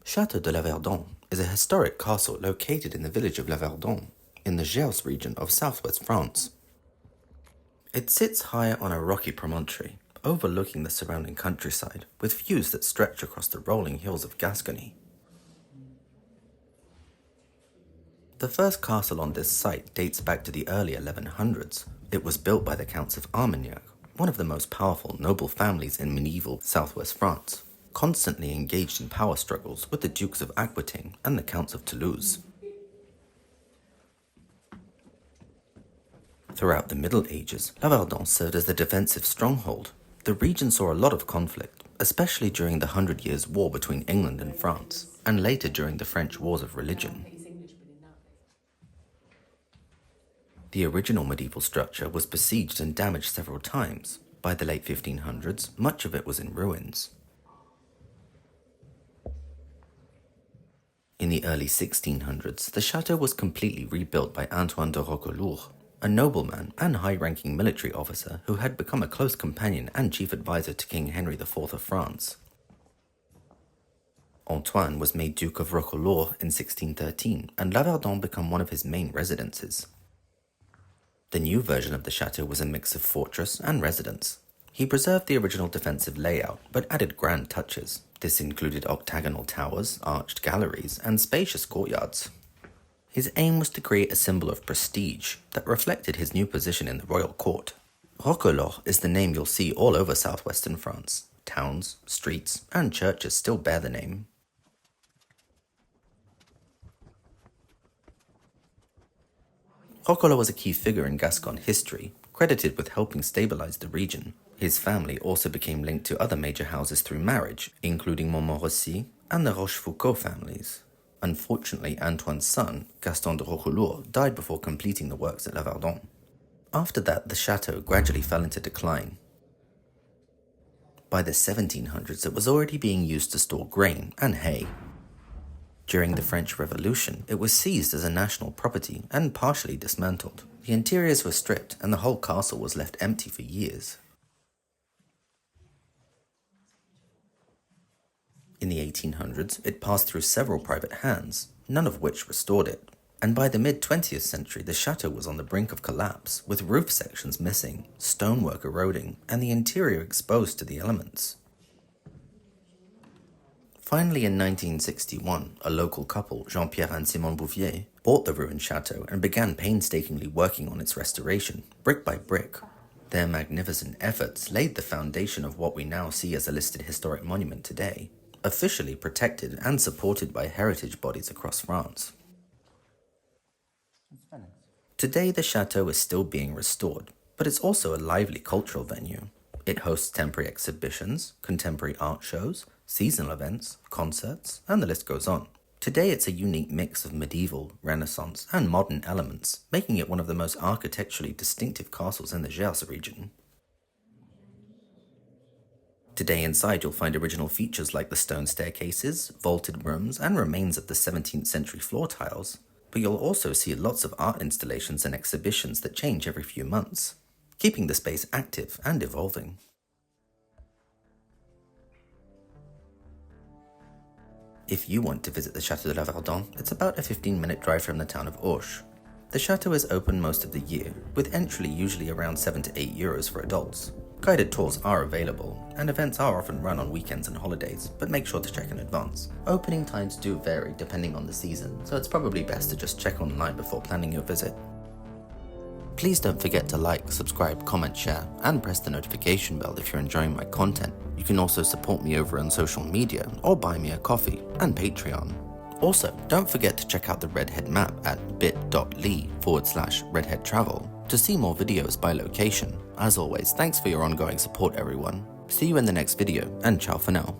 Château de Lavardens is a historic castle located in the village of Lavardens, in the Gers region of southwest France. It sits high on a rocky promontory, overlooking the surrounding countryside, with views that stretch across the rolling hills of Gascony. The first castle on this site dates back to the early 1100s. It was built by the Counts of Armagnac, one of the most powerful noble families in medieval southwest France, constantly engaged in power struggles with the Dukes of Aquitaine and the Counts of Toulouse. Throughout the Middle Ages, Lavardens served as a defensive stronghold. The region saw a lot of conflict, especially during the 100 Years' War between England and France, and later during the French Wars of Religion. The original medieval structure was besieged and damaged several times. By the late 1500s, much of it was in ruins. In the early 1600s, the chateau was completely rebuilt by Antoine de Roquelaure, a nobleman and high-ranking military officer who had become a close companion and chief advisor to King Henry IV of France. Antoine was made Duke of Roquelaure in 1613, and Lavardens became one of his main residences. The new version of the chateau was a mix of fortress and residence. He preserved the original defensive layout, but added grand touches. This included octagonal towers, arched galleries, and spacious courtyards. His aim was to create a symbol of prestige that reflected his new position in the royal court. Roquelaure is the name you'll see all over southwestern France. Towns, streets, and churches still bear the name. Roquelaure was a key figure in Gascon history, credited with helping stabilize the region. His family also became linked to other major houses through marriage, including Montmorency and the Rochefoucauld families. Unfortunately, Antoine's son, Gaston de Roquelaure, died before completing the works at Lavardens. After that, the chateau gradually fell into decline. By the 1700s, it was already being used to store grain and hay. During the French Revolution, it was seized as a national property and partially dismantled. The interiors were stripped and the whole castle was left empty for years. In the 1800s, it passed through several private hands, none of which restored it. And by the mid-20th century, the chateau was on the brink of collapse, with roof sections missing, stonework eroding, and the interior exposed to the elements. Finally, in 1961, a local couple, Jean-Pierre and Simone Bouvier, bought the ruined chateau and began painstakingly working on its restoration, brick by brick. Their magnificent efforts laid the foundation of what we now see as a listed historic monument today, officially protected and supported by heritage bodies across France. Today, the chateau is still being restored, but it's also a lively cultural venue. It hosts temporary exhibitions, contemporary art shows, seasonal events, concerts, and the list goes on. Today, it's a unique mix of medieval, Renaissance, and modern elements, making it one of the most architecturally distinctive castles in the Gers region. Today inside you'll find original features like the stone staircases, vaulted rooms, and remains of the 17th century floor tiles, but you'll also see lots of art installations and exhibitions that change every few months, keeping the space active and evolving. If you want to visit the Château de Lavardens, it's about a 15-minute drive from the town of Auch. The chateau is open most of the year, with entry usually around 7 to 8 euros for adults. Guided tours are available, and events are often run on weekends and holidays, but make sure to check in advance. Opening times do vary depending on the season, so it's probably best to just check online before planning your visit. Please don't forget to like, subscribe, comment, share, and press the notification bell if you're enjoying my content. You can also support me over on social media, or buy me a coffee, and Patreon. Also, don't forget to check out the Redhead map at bit.ly/RedheadTravel to see more videos by location. As always, thanks for your ongoing support everyone. See you in the next video, and ciao for now.